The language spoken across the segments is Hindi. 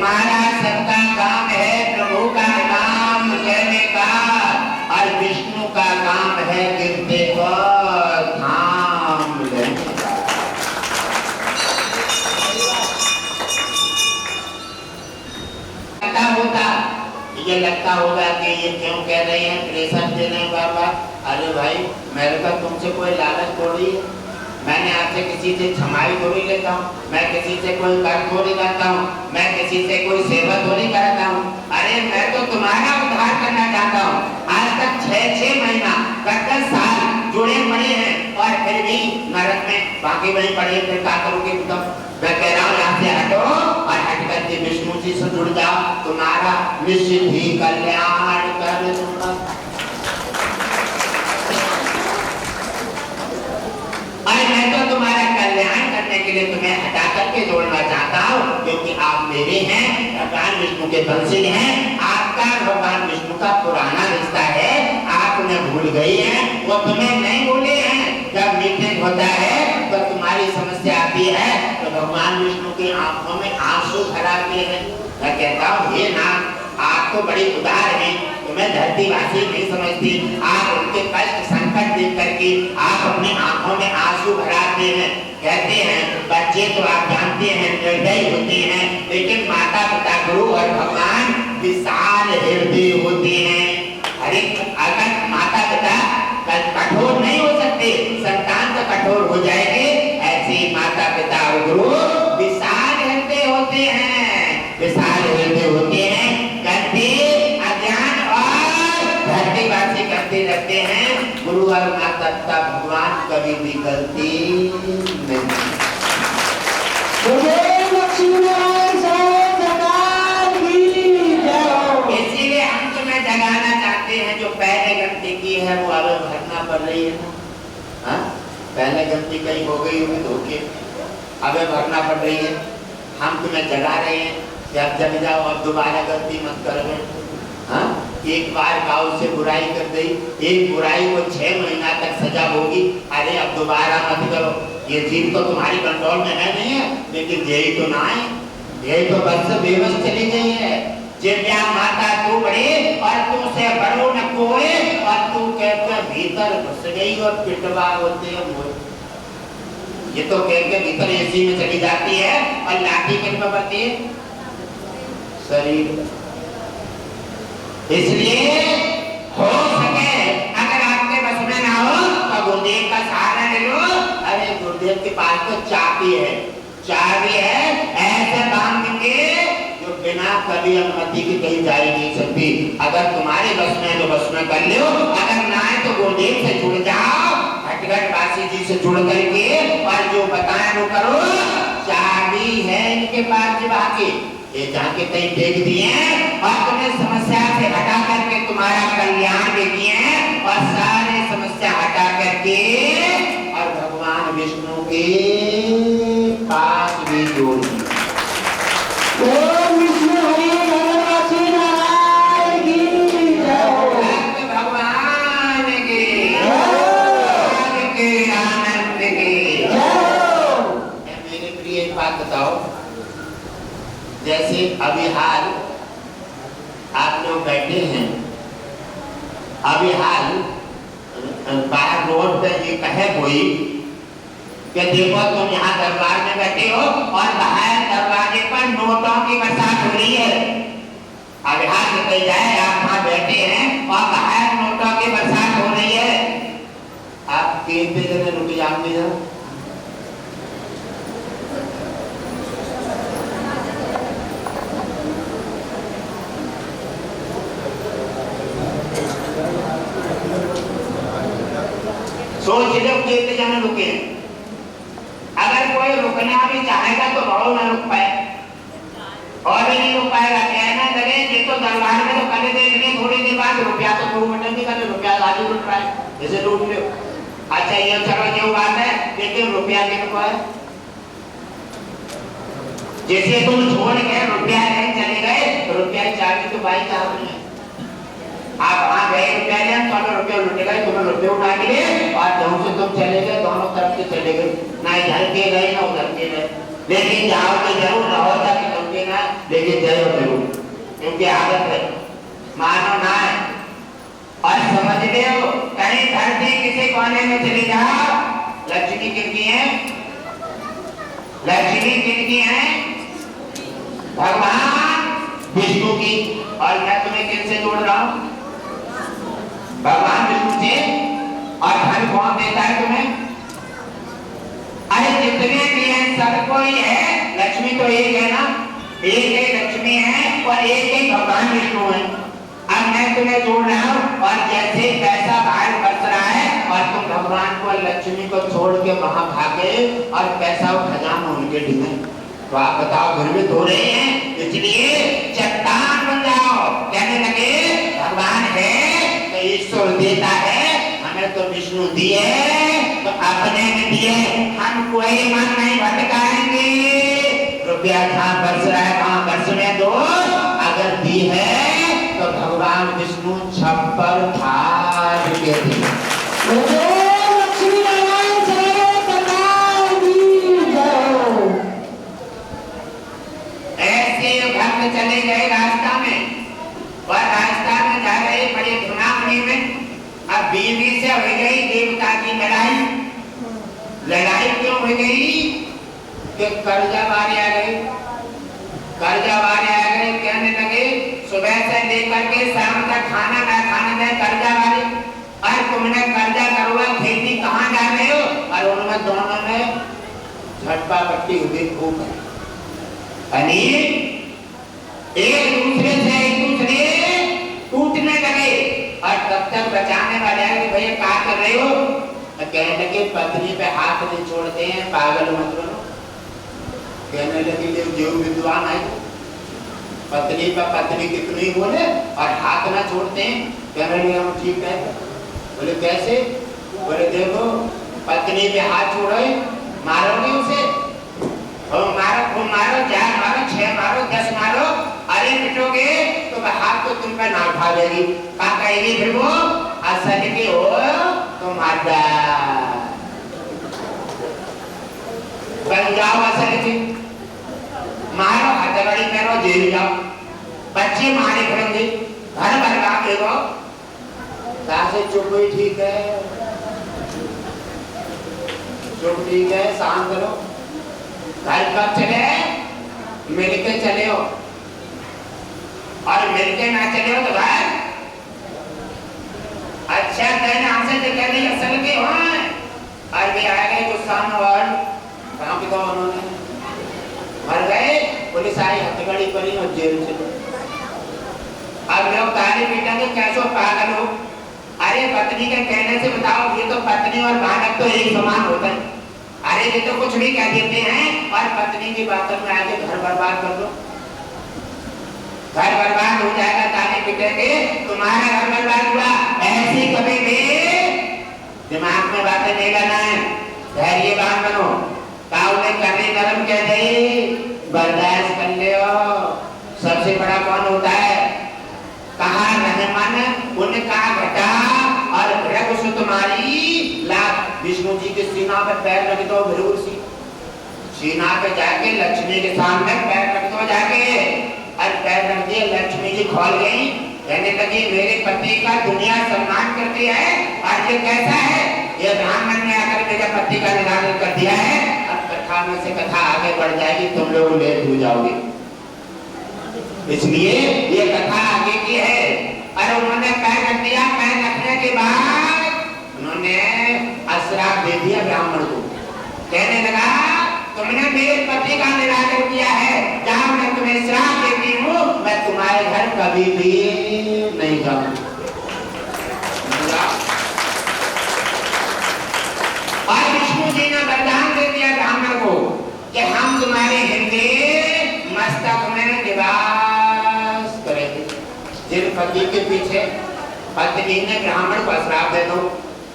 तुम्हारा सबका काम है प्रभु का नाम कहने का, और विष्णु का काम है गिरते को थाम लेने का। ये लगता होगा कि ये क्यों कह रहे हैं, प्रेशर दे रहे हैं बाबा। अरे भाई, मेरे का तुमसे कोई लालच थोड़ी है, मैंने आपसे किसी से क्षमाई थोड़ी लेता हूँ, मैं किसी से कोई कर थोड़ी करता हूँ, मैं किसी से कोई सेवा थोड़ी करता हूँ। अरे मैं तो तुम्हारा उद्धार करना चाहता हूँ। आज तक 6-6 महीना 10 साल जुड़े पड़े हैं और फिर भी नरक में बाकी वही पड़े, फिर क्या करोगे तुम? मैं कह रहा हूँ यहाँ से हटो और हट करके विष्णु जी से जुड़ जाओ, तुम्हारा निश्चित ही कल्याण कर दूंगा। अरे मैं तो तुम्हारा कल्याण करने के लिए तुम्हें हटा करके जोड़ना चाहता हूँ, क्योंकि आप मेरे हैं, भगवान विष्णु के वंशी हैं। आपका भगवान विष्णु का पुराना रिश्ता है, आप उन्हें भूल गई हैं, वो तुम्हें नहीं भूले हैं। जब मीटिंग होता है तो तुम्हारी समस्या आती है तो भगवान विष्णु की आंखों में आंसू भर आते हैं। मैं कहता हूँ हे नाथ, आप तो बड़ी उदार हैं, तुम्हें धरतीवासी नहीं समझती। आप उनके कष्ट संकट देख करके आप अपनी आंखों में आंसू भराते हैं। कहते हैं बच्चे तो आप जानते हैं निर्दयी होते हैं, लेकिन माता पिता गुरु और भगवान विशाल हृदय होते हैं। अरे अगर माता पिता कठोर नहीं हो सकते, संतान तो कठोर हो जाएंगे, ऐसे माता पिता और गुरु विशाल हृदय होते हैं, विशाल हृदय होते हैं। करते अज्ञान और धरतीवासी करते रहते हैं, गुरु और माता पिता भगवान कभी भी गलती नहीं। इसीलिए हम तुम्हें जगाना चाहते हैं, जो पहले गलती की है वो अब भरना पड़ रही है ना। हाँ, पहले गलती कहीं हो गई होगी धोखे, अब भरना पड़ रही है। हम तुम्हें जगा रहे हैं कि अब जग जाओ, अब दोबारा गलती मत करोगे। हाँ, एक बार गाँव से बुराई कर दी, एक बुराई को 6 महीना तक सजा होगी। अरे अब दोबारा मत करो। ये चीज तो तुम्हारी कंट्रोल में है नहीं है, लेकिन यही तो ना है, यही तो बस से बेबस चली गई है। जिव्या माता तू बड़ी और तुमसे बड़ो न कोई, और तू कहकर भीतर घुस गई और पिटवा होते हैं मोर। ये तो कहकर भीतर एसी में चली जाती है और लाठी किन पर बरती है? शरीर। इसलिए हो सके अगर आपके बस में ना हो तो गुरुदेव का सहारा ले लो। अरे गुरुदेव के पास तो चाबी है, चाबी है, ऐसे बांध के जो बिना कभी अनुमति के कहीं जा ही नहीं सकती। अगर तुम्हारे बस में तो बस में कर लो, अगर ना है तो गुरुदेव से जुड़ जाओ, हटगढ़ वासी जी से जुड़ करके और जो बताएं वो करो। चाबी है इनके पास जब आके ये जाके कहीं देख दिए और तुम्हें समस्या से हटा करके तुम्हारा कल्याण भी किए और सारे समस्या हटा करके और भगवान विष्णु के पास भी जोड़ दिए। भगवान के आनंद के। मेरे प्रिय एक बात बताओ, जैसे अभी हाल आप लोग बैठे हैं, अभी हाल बाहर रोड पे ये कहे कोई कि देखो तुम यहाँ दरबार में बैठे हो और बाहर दरवाजे पर नोटों की बरसात हो रही है। अभी हाल निकल जाए, आप वहाँ बैठे हैं और बाहर नोटों की बरसात हो रही है, आप कहीं पे जगह रुक जाओगे? सोच लो कितने जाने रुके हैं। अगर कोई रुकना भी चाहेगा तो बहुत ना रुक पाए और भी नहीं रुक पाएगा। कहना लगे ये तो दरबार में तो कल देखने थोड़ी देर बाद रुपया तो दो मिनट नहीं करे, रुपया आज लूट रहा है, जैसे लूट लो। अच्छा ये चलो जो बात है, लेकिन रुपया किनको है? जैसे तुम छोड़ के रुपया नहीं चले गए, रुपया चाबी तो भाई साहब ने, आप वहां गए रुपया लें तो अगर रुपया लुट गए, तुम्हें रुपये उठा लिए और जहाँ से तुम चले गए दोनों तरफ से चले गए, ना इधर के गए ना उधर के गए, लेकिन जाओ तो जरूर रहो ताकि तुम के ना लेकिन जय हो जरूर, क्योंकि आदत है, मानो ना है। और समझ लो कहीं धरती किसी कोने में चली जाओ, लक्ष्मी किनकी है? लक्ष्मी किनकी है? भगवान विष्णु की। और मैं तुम्हें किनसे जोड़ रहा हूं? भगवान विष्णु से। और धन कौन देता है तुम्हें? अरे जितने भी हैं सबको ही है, लक्ष्मी तो एक है ना, एक ही लक्ष्मी है और एक ही भगवान विष्णु है। अब मैं तुम्हें जोड़ रहा हूं और जैसे पैसा बाहर बरस रहा है और तुम भगवान को लक्ष्मी को छोड़ के वहां भागे और पैसा खजाना उनके ढीले, तो आप बताओ घर में धो रहे हैं, इसलिए चट्टान बन जाओ। कहने लगे भगवान है तो ईश्वर देता है, हमें तो विष्णु दिए तो अपने में दिए, हम कोई मन नहीं भटकाएंगे। रुपया कहाँ बरस रहा है, कहाँ बरसने दो, अगर दी है तो भगवान विष्णु छप्पर फाड़ के दी। ऐसे भक्त चले गए रास्ता में, और रास्ता में जा रहे बड़े धुनामनी में। अब बीवी से हो गई देवता की लड़ाई। लड़ाई क्यों हो गई? कि कर्जा वाले आ गए, कर्जा वाले आ गए, कहने लगे सुबह से लेकर के शाम तक खाना ना खाने में कर्जा वाले, और तुमने कर्जा करुआ खेती कहाँ जा रहे हो? और उनमें दोनों में झटपा पट्टी हुई खूब है। एक दूसरे टूटने लगे, और तब तक बचाने वाले आए कि भैया क्या कर रहे हो? तो कहने लगे पत्नी पे हाथ नहीं छोड़ते हैं, पागल मत बनो। कहने लगे जो विद्वान है पत्नी पर पत्नी कितनी बोले और हाथ ना छोड़ते हैं। कहने लगे हम ठीक है। बोले कैसे? बोले देखो पत्नी पे हाथ छोड़ो, मारोगे उसे, मारो 4 मारो 6 मारो 10 मारो, अरे पिटोगे तो हाथ तो तुम पे ना उठा देगी। क्या कहेगी फिर वो? असल के हो तुम आदा बन जाओ, असल के मारो, हथकड़ी करो, जेल जाओ, बच्चे मारे फिरेंगे, घर बर्बाद हो। से चुप ही ठीक है, चुप ठीक है, शांत रहो। घर कब चले? मिलके चले हो, और मिलके ना चले हो तो घर अच्छा कहना हमसे तो कह दी असल के हो। और भी आ गए गुस्सा में, और कहाँ पे तो उन्होंने मर गए, पुलिस आई, हथकड़ी पड़ी और जेल चले। अब लोग ताली पीटेंगे कैसो पागल हो। अरे पत्नी के कहने से बताओ, ये तो पत्नी और बालक तो एक समान होता है। अरे ये तो कुछ भी कह देते हैं और पत्नी की बातों में आके घर बर्बाद कर दो, घर बर्बाद हो जाएगा। ताली पीटेंगे, तुम्हारा घर बर्बाद हुआ। ऐसी कभी भी दिमाग में बातें नहीं लाना है, धैर्यवान बनो। ताऊ ने करने नरम कह दी, बर्दाश्त कर ले। सबसे बड़ा कौन होता है? कहा रहमान उनका घटा और रघु तुम्हारी लाभ। विष्णु जी के सीना पे पैर रख दो, भरूर सी सीना पे जाके लक्ष्मी के सामने पैर रख दो जाके, और पैर रख दिए, लक्ष्मी जी खोल गई। कहने लगी मेरे पति का दुनिया सम्मान करती है, और ये कैसा है? ये ब्राह्मण ने आकर मेरे पति का निरादर कर दिया है। अब कथा में से कथा आगे बढ़ जाएगी, तुम लोग लेट हो जाओगे, इसलिए ये कथा आगे की है। और उन्होंने पैर रख दिया, पैर रखने के बाद उन्होंने श्राप दे दिया ब्राह्मण को। कहने लगा तुमने मेरे पति का निरादर किया है, जहां मैं तुम्हें श्राप देती हूँ, मैं तुम्हारे घर कभी भी नहीं जाऊंगा। और विष्णु जी ने वरदान दे दिया ब्राह्मण को कि हम तुम्हारे हृदय मस्तक में निवास करेंगे। जिन पति के पीछे पत्नी ने ब्राह्मण को श्राप दे दो,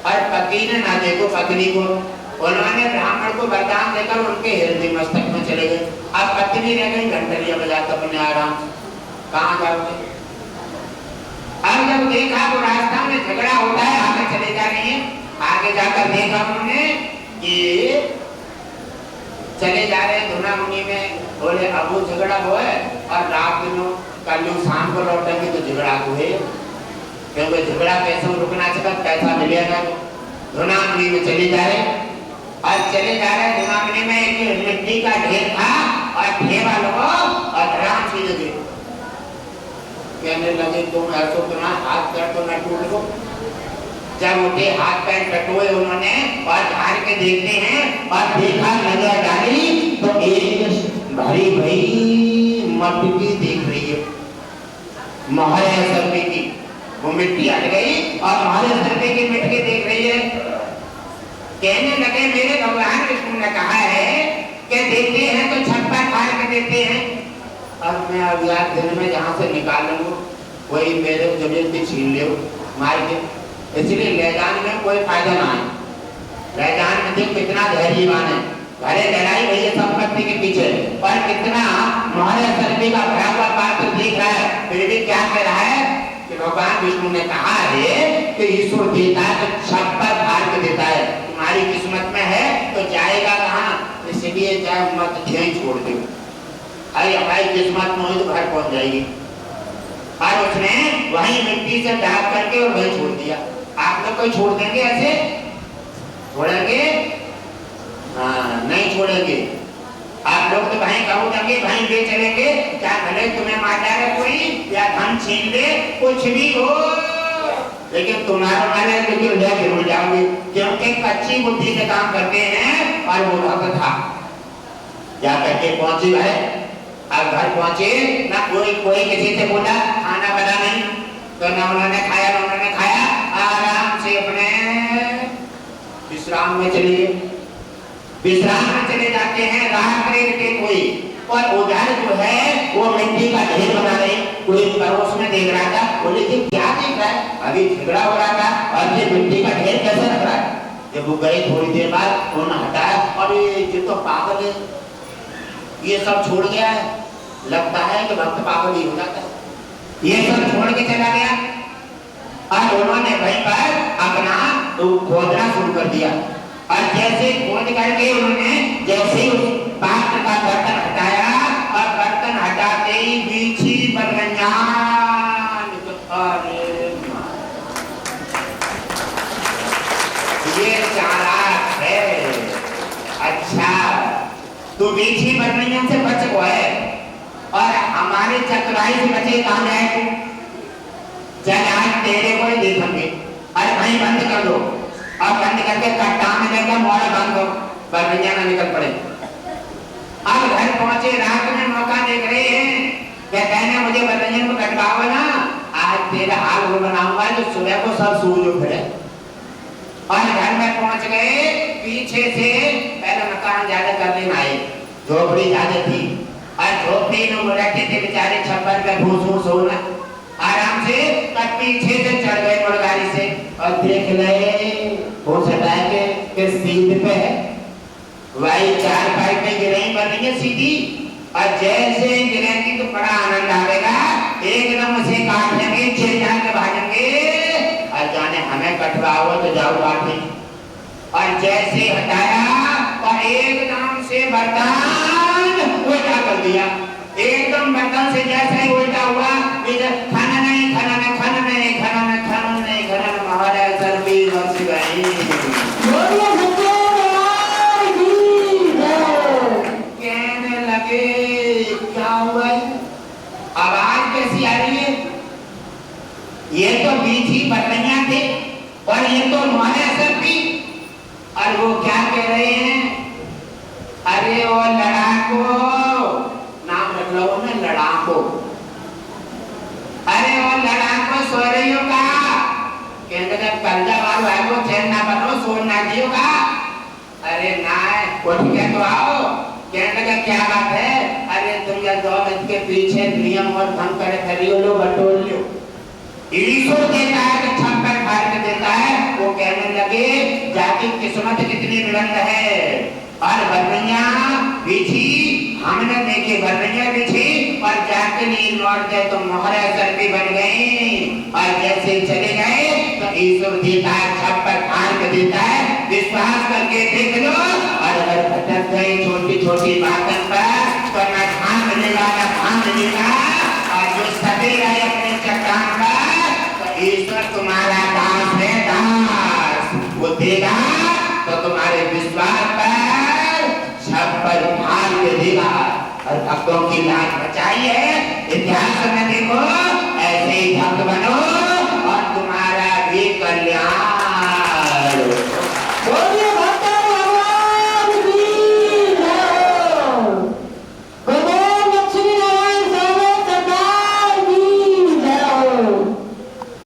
और पति ने ना देखो पत्नी को, उन्होंने ब्राह्मण को वरदान देकर उनके हृदय मस्तक में चले गए। अब पत्नी रह गई घंटरिया बजाकर अपने आराम से, कहाँ जाओगे? अब जब देखा तो रास्ता में झगड़ा होता है, आगे चले जा रही है। आगे जाकर देखा उन्होंने कि चले जा रहे धुना मुनि में बोले अब वो झगड़ा हुआ है और रात में कल शाम को लौटेंगे तो झगड़ा हुए, क्योंकि झगड़ा कैसे रुकना चाहिए, पैसा मिलेगा। धुनामनी में चले जा रहे और चले जा रहे धुनामनी में एक मिट्टी का ढेर था और ढेवा लोगों और राम सी लगे कहने लगे तुम ऐसो तो ना हाथ पैर तो ना टूट गो। जब उठे हाथ पैर कटोए उन्होंने और झाड़ के देखते हैं और देखा नजर डाली तो एक भरी भई मटकी दिख रही है, महाराज सर्वे की। वो मिट्टी हट गई और महाराज सर्वे की मिट्टी देख रही है। कहने लगे मेरे भगवान विष्णु ने कहा है कि देते हैं तो छप्पा फाड़ के देते हैं, और मैं अब यार दिन में जहाँ से निकाल लूंगा वही मेरे जमीन की छीन ले मार के, इसलिए ले जाने में कोई फायदा ना है। ले जाने में देख कितना धैर्यवान है, घरे लड़ाई भैया संपत्ति के पीछे, पर कितना महाराज सर्वे का भरा हुआ पात्र दिख रहा है, फिर भी क्या कह रहा है कि भगवान विष्णु ने कहा है कि ईश्वर देता है तो छप्पा फाड़ के देता है, तुम्हारी किस्मत में है तो जाएगा कहाँ, इसलिए चाहे मत यहीं छोड़ दो। अरे हमारी किस्मत में तो घर पहुंच जाएगी। और उसने वहीं मिट्टी से ढाक करके और वहीं छोड़ दिया। आप लोग कोई छोड़ देंगे ऐसे? छोड़ेंगे? हाँ, नहीं छोड़ेंगे। आप लोग तो वहीं कहू देंगे, वहीं ले चलेंगे, क्या भले तुम्हें मार डाले कोई या धन छीन ले, कुछ भी हो, लेकिन तुम्हारा मारे लेकिन लेके उड़ जाओगे, क्योंकि कच्ची बुद्धि से काम करते हैं। और वो भक्त था जा करके पहुंची भाई, अब घर पहुंचे ना कोई किसी से बोला खाना बना नहीं, तो ना उन्होंने खाया ना उन्होंने खाया, आराम से अपने विश्राम में चले गए। विश्राम में चले जाते हैं, राह के कोई और उधर जो है वो मिट्टी का ढेर बना रहे, कोई पड़ोस में देख रहा था, बोले कि क्या देख रहा है, अभी झगड़ा हो रहा था और ये मिट्टी का ढेर कैसे रख रहा है। जब वो गए थोड़ी देर बाद उन्होंने हटाया, और ये तो पागल है, ये सब छोड़ गया है, लगता है कि भक्त पागल ही हो जाता है, ये सब छोड़ के चला गया। और उन्होंने वहीं पर अपना खोदना शुरू कर दिया, और जैसे खोद करके उन्होंने जैसे उस पात्र का बर्तन हटाया, और बर्तन हटाते ही बीछी बरगंजा, ये चालाक है। अच्छा, तो बीछी बरगंजा से बच गए और हमारे चतुराई से बचे कहाँ जाए तू? चल आज तेरे को ही देखेंगे, अरे भाई बंद कर दो, और बंद करके कट्टा में लेकर मोड़ा बांध दो, बरगंजा ना निकल पड़े। अब घर पहुंचे, रात में मौका देख रहे हैं, क्या कहने मुझे बरगंजा को कटवाओ ना, आज तेरा हाल वो बनाऊंगा जो सुबह को सब सूझ उठे। और घर में पहुंच गए, पीछे से पहले मकान ज्यादा करने में आए, झोपड़ी ज्यादा थी, और झोपड़ी में रहते थे बेचारे छप्पर पे भूस भूस होना, आराम से तब पीछे से चढ़ गए मुर्गारी से, और देख ले हो सकता है कि सीध पे वही चार पाई पे गिरही बनेंगे सीधी, और जैसे गिरेंगी तो बड़ा आनंद आएगा, एकदम उसे काट लेंगे, छेड़ जान के भागेंगे, और जाने हमें कटवाओ तो जाओ काटे। और जैसे हटाया और एकदम से बर्तन उल्टा कर दिया, एकदम बर्तन से जैसे ही उल्टा हुआ, खाना नहीं खाना नहीं खाना नहीं खाना नहीं खाना नहीं खाना नहीं, महाराज सर्वे बच गई। कहने लगे क्या हुआ है, आवाज कैसी आ रही है? ये तो बीछी बरगंजा थे और ये तो महाराज सर्वे, और वो क्या कह रहे हैं, अरे वो लड़ाको, नाम रख लो ना लड़ाको, अरे वो लड़ाको सो रही हो का, कहने लगे कर्जा वालों है वो, चैन ना बनो, सोन ना दियो का, अरे ना उठ के तो आओ। कहने लगा क्या बात है, अरे तुम या 2 मिनट के पीछे नियम और भंग करे खरी हो लो, बटोर लो, ईश्वर देता है तो छप्पर फाड़ के देता है। वो कहने लगे जाति किस्मत कितनी बुलंद है, और बरगंजा बिछी, हमने देखी बरगंजा बिछी और जाके नींद लौट गए तो मोहरे सर्वे बन गई, और जैसे चले गए तो ईश्वर देता है, छप्पर फाड़ के देता है। विश्वास करके देख लो। और अगर भटक गई छोटी छोटी बातों पर तो न ध्यान मिलेगा न भान मिलेगा। और जो सभी रहे अपने चट्टान पर तो ईश्वर तुम्हारा दास है, दास। वो देगा तो तुम्हारे विश्वास पर छप्पर फाड़ के देगा। और भक्तों की लाज बचाई है। इतिहास में देखो